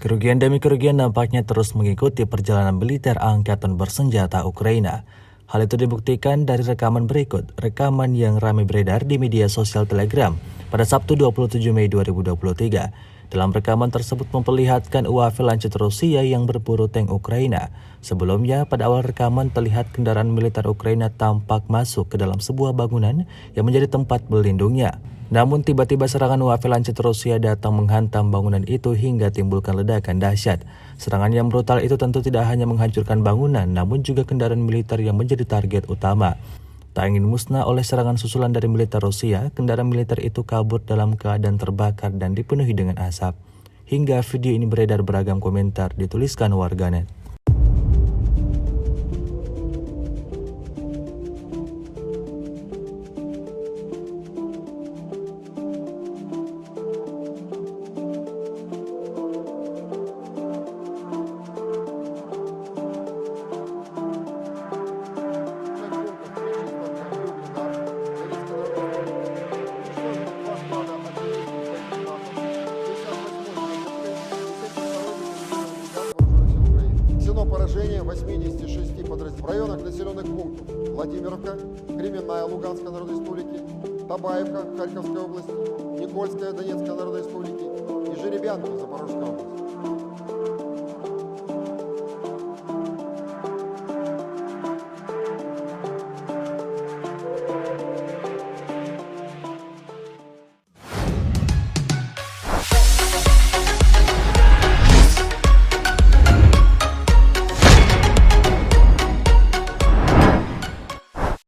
Kerugian demi kerugian nampaknya terus mengikuti perjalanan militer angkatan bersenjata Ukraina. Hal itu dibuktikan dari rekaman berikut, rekaman yang ramai beredar di media sosial Telegram pada Sabtu 27 Mei 2023. Dalam rekaman tersebut memperlihatkan UAV lancet Rusia yang berburu tank Ukraina. Sebelumnya, pada awal rekaman terlihat kendaraan militer Ukraina tampak masuk ke dalam sebuah bangunan yang menjadi tempat berlindungnya. Namun tiba-tiba serangan UAV lancet Rusia datang menghantam bangunan itu hingga timbulkan ledakan dahsyat. Serangan yang brutal itu tentu tidak hanya menghancurkan bangunan, namun juga kendaraan militer yang menjadi target utama. Tak ingin musnah oleh serangan susulan dari militer Rusia, kendaraan militer itu kabur dalam keadaan terbakar dan dipenuhi dengan asap. Hingga video ini beredar beragam komentar dituliskan warganet. Поражение 86 подразделений в районах населенных пунктов Владимировка, Кременная Луганской Народной Республики, Табаевка Харьковской области, Никольская Донецкой Народной Республики и Жеребянка Запорожской области.